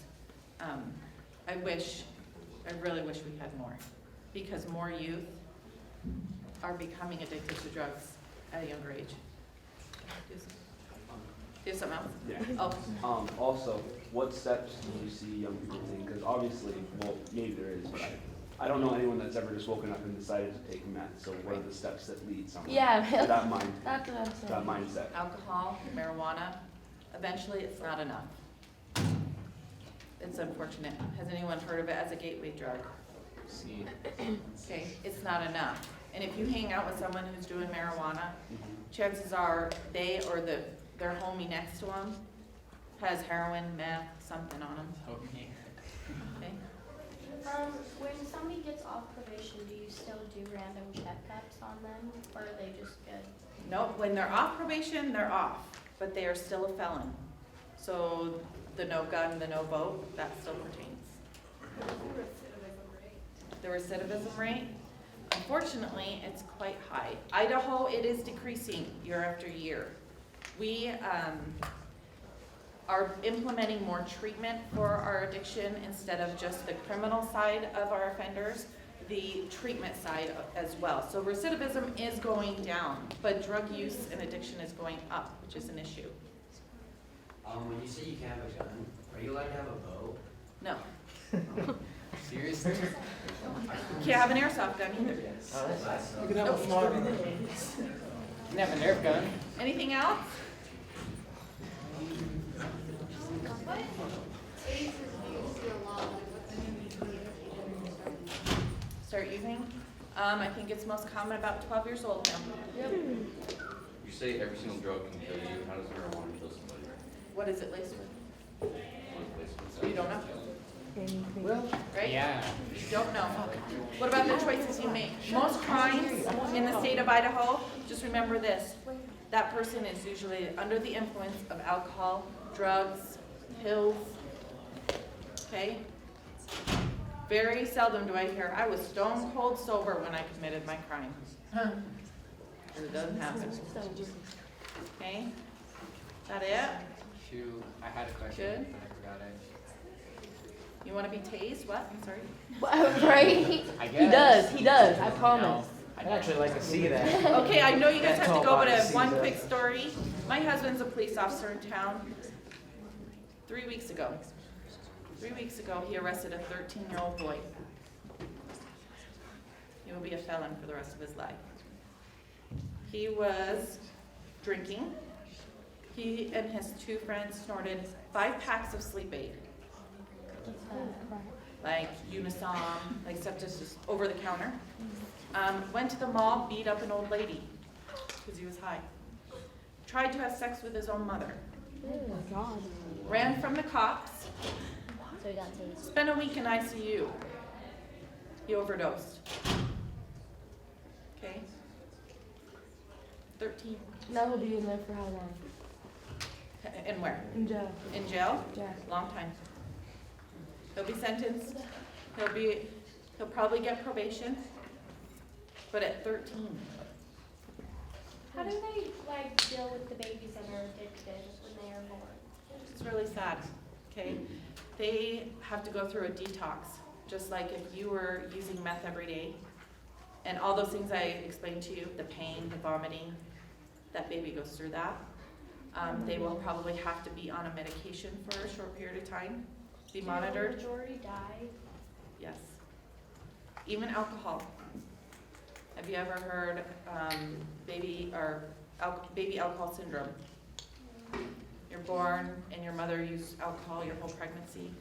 S1: I really wish we had more, because more youth are becoming addicted to drugs at a younger age. Do you have something else?
S9: Yeah.
S1: Oh,
S9: Also, what steps do you see young people take? Because obviously, well, maybe there is, but I don't know anyone that's ever just woken up and decided to take meth. So what are the steps that lead someone
S5: Yeah,
S9: to that mind,
S5: that's what I'm saying.
S9: that mindset?
S1: alcohol, marijuana, eventually it's not enough. It's unfortunate. Has anyone heard of it as a gateway drug?
S6: See,
S1: Okay, it's not enough. And if you hang out with someone who's doing marijuana, chances are they or their homie next to them has heroin, meth, something on them. Okay?
S8: When somebody gets off probation, do you still do random checkups on them, or are they just good?
S1: No, when they're off probation, they're off, but they are still a felon. So the no gun, the no vote, that still pertains. The recidivism rate, unfortunately, it's quite high. Idaho, it is decreasing year after year. We are implementing more treatment for our addiction instead of just the criminal side of our offenders, the treatment side as well. So recidivism is going down, but drug use and addiction is going up, which is an issue.
S10: When you say you can't have a gun, are you allowed to have a bow?
S1: No,
S6: seriously?
S1: you can't have an airsoft gun either.
S4: You can have a small.
S6: You can have a Nerf gun.
S1: Anything else?
S8: What ages do you see a lot?
S1: Start using? I think it's most common about 12 years old now.
S7: You say every single drug can kill you. How does marijuana kill somebody?
S1: What is it laced with? You don't know,
S4: Well,
S1: right?
S6: Yeah.
S1: You don't know. What about the choices you make? Most crimes in the state of Idaho, just remember this, that person is usually under the influence of alcohol, drugs, pills, okay? Very seldom do I hear, I was stone cold sober when I committed my crime. It doesn't happen. Okay? That it?
S6: Shoot, I had a question,
S1: Good.
S6: but I forgot it.
S1: You wanna be tased? What? I'm sorry.
S5: Right?
S6: I
S5: He
S6: guess.
S5: does, I promise.
S6: No, I
S2: I'd
S6: don't.
S2: actually like to see that.
S1: Okay, I know you guys have to go, but
S2: That's all
S1: one
S2: Caesar.
S1: quick story. My husband's a police officer in town. 3 weeks ago, he arrested a 13-year-old boy. He will be a felon for the rest of his life. He was drinking. He and his 2 friends snorted 5 packs of sleep aid, like Unisom, like stuff just over the counter. Went to the mall, beat up an old lady because he was high. Tried to have sex with his own mother. Ran from the cops.
S8: So he got tased.
S1: Spent a week in ICU. He overdosed. Okay? 13.
S5: Now he'll be in there for how long?
S1: And where?
S5: In jail.
S1: In jail?
S5: Yeah.
S1: Long time. He'll be sentenced. He'll probably get probation. But at 13.
S8: How do they deal with the babies that are addicted when they are born?
S1: It's really sad, okay? They have to go through a detox, just like if you were using meth every day. And all those things I explained to you, the pain, the vomiting, that baby goes through that. They will probably have to be on a medication for a short period of time be monitored.
S8: Do the majority die?
S1: Yes. Even alcohol. Have you ever heard baby alcohol syndrome? You're born and your mother used alcohol your whole pregnancy.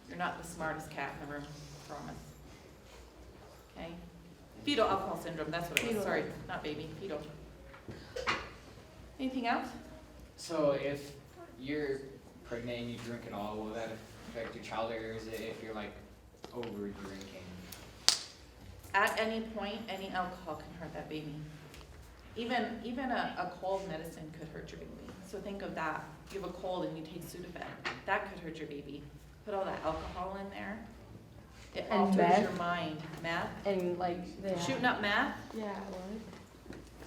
S1: You're not the smartest cat in the room, promise. Okay? Fetal alcohol syndrome, that's what it was.
S5: Fetal.
S1: Sorry, not baby, fetal. Anything else?
S6: So if you're pregnant and you drink it all, will that affect your child, or is it if you're like over drinking?
S1: At any point, any alcohol can hurt that baby. Even a cold medicine could hurt your baby. So think of that. You have a cold and you take Sudafed. That could hurt your baby. Put all that alcohol in there. It
S5: And
S1: alters
S5: meth?
S1: your mind. Meth.
S5: And like the
S1: Shooting up meth.
S5: Yeah, what?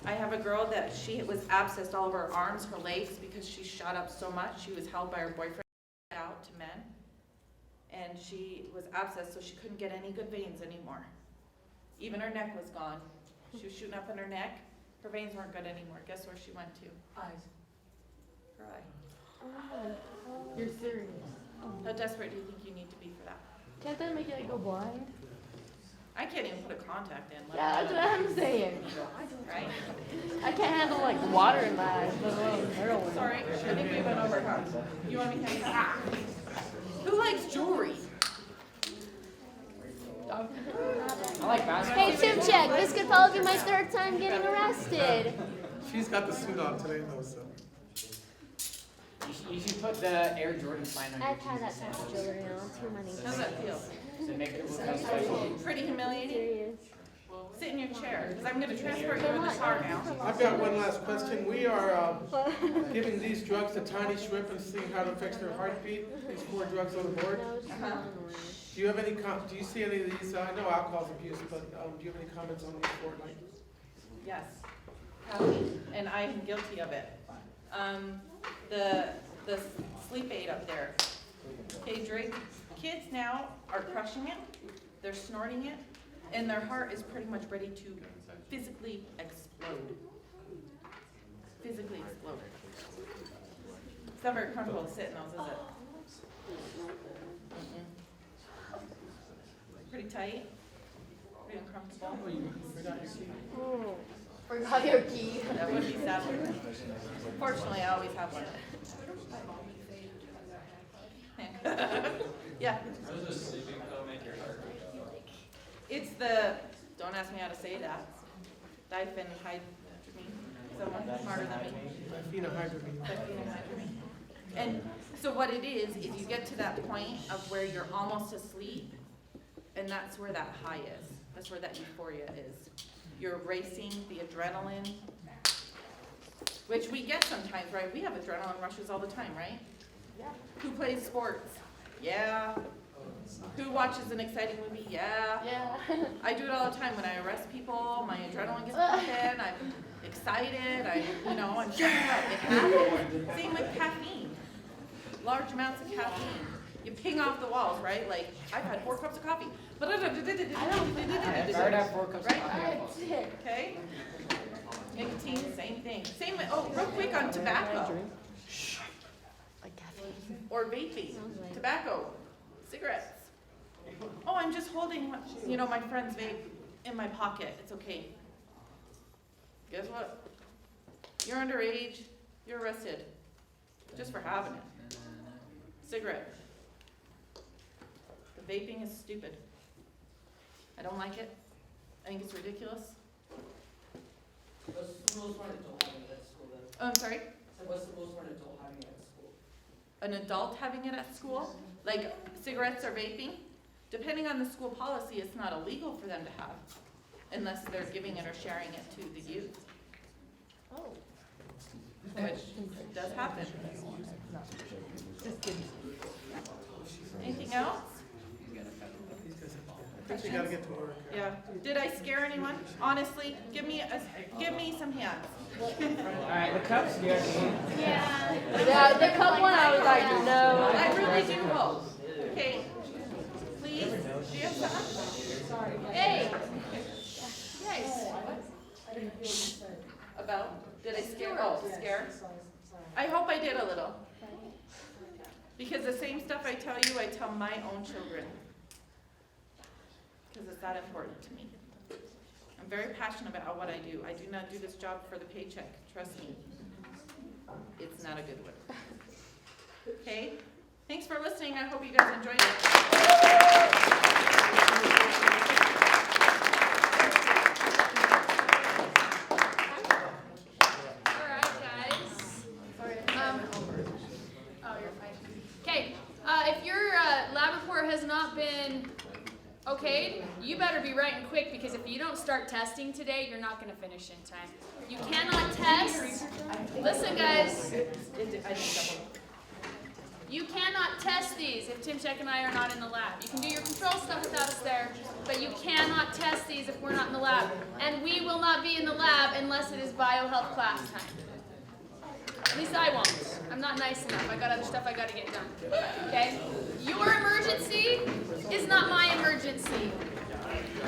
S1: I have a girl that she was abscessed all over her arms, her legs, because she shot up so much. She was held by her boyfriend out to men. And she was abscessed, so she couldn't get any good veins anymore. Even her neck was gone. She was shooting up in her neck. Her veins weren't good anymore. Guess where she went to?
S3: Eyes.
S1: Her eye.
S5: Oh, you're serious.
S1: How desperate do you think you need to be for that?
S5: Can't that make you like go blind?
S1: I can't even put a contact in. let
S5: Yeah, that's
S1: alone-
S5: what I'm saying.
S1: Right?
S5: I can't handle like water in my eyes, let alone heroin.
S1: Sorry, I think we went over. You want me to have Who likes jewelry?
S6: I like basketball.
S8: Hey, Tim check. This could probably be my third time getting arrested.
S4: She's got the suit on today though, so.
S6: You should put the Air Jordan sign on your
S8: I've had that
S6: Jesus
S8: type of
S6: sandals.
S8: jewelry on too many
S1: How's that feel?
S6: To make it look less special.
S1: Pretty humiliating?
S8: Serious.
S1: Sit in your chair, because I'm gonna transport you in the car now.
S4: I've got one last question. We are giving these drugs to tiny shrimp and seeing how it affects their heartbeat, these 4 drugs on the board.
S8: No, it's
S1: Uh-huh.
S8: not.
S4: Do you have any, do you see any of these, I know alcohol's abuse, but do you have any comments on these 4? Like,
S1: Yes. Caffeine, and I'm guilty of it. The sleep aid up there. Okay, Drake, kids now are crushing it, they're snorting it, and their heart is pretty much ready to physically explode. Physically explode. It's not very comfortable to sit in those, is it? Mm-mm. Pretty tight, pretty uncomfortable.
S5: Oh, forgot your key.
S1: That would be sad. Fortunately, I always have one. Yeah. It's the, don't ask me how to say that. Diphenhydramine. Someone smarter than me.
S4: phenhydramine.
S1: Diphenhydramine. And so what it is you get to that point of where you're almost asleep, and that's where that high is. That's where that euphoria is. You're racing, the adrenaline, which we get sometimes, right? We have adrenaline rushes all the time, right?
S5: Yeah.
S1: Who plays sports? Yeah. Who watches an exciting movie? Yeah.
S5: Yeah.
S1: I do it all the time when I arrest people. My adrenaline gets pumping. I'm excited. I'm shutting up. It happens. Same with caffeine. Large amounts of caffeine. You ping off the walls, right? Like, I've had 4 cups of coffee. I
S5: I
S6: already have 4 cups of
S1: Right?
S6: coffee.
S5: did.
S1: Okay? Nicotine, same thing. Same with, real quick on tobacco.
S5: Like caffeine.
S1: Or vaping, tobacco, cigarettes. Oh, I'm just holding, my friend's vape in my pocket. It's okay. Guess what? You're underage. You're arrested. Just for having it. Cigarette. The vaping is stupid. I don't like it. I think it's ridiculous.
S3: What's the rules for an adult having it at school then?
S1: Oh, I'm sorry?
S3: So what's the rules for an adult having it at school?
S1: An adult having it at school, like cigarettes or vaping, depending on the school policy, it's not illegal for them to have, unless they're giving it or sharing it to the youth,
S5: Oh.
S1: which does happen. Anything else?
S4: I think we gotta get to work.
S1: Yeah. Did I scare anyone? Honestly, give me some hands.
S6: Alright, the cups, you guys need.
S8: Yeah.
S5: Yeah, the cup one, I was like, no.
S1: I really do hope. Okay. Please, do you have some? Hey. Yes. About? Did I scare? Oh, scare? I hope I did a little. Because the same stuff I tell you, I tell my own children. Because it's that important to me. I'm very passionate about what I do. I do not do this job for the paycheck, trust me. It's not a good one. Okay? Thanks for listening. I hope you guys enjoyed it.
S11: Alright, guys. Oh, you're fine. Okay, if your lab report has not been okayed, you better be writing quick, because if you don't start testing today, you're not going to finish in time. You cannot test. Listen, guys. You cannot test these if Tim Check and I are not in the lab. You can do your control stuff without us there, but you cannot test these if we're not in the lab. And we will not be in the lab unless it is BioHealth class time. At least I won't. I'm not nice enough. I got other stuff I got to get done. Okay? Your emergency is not my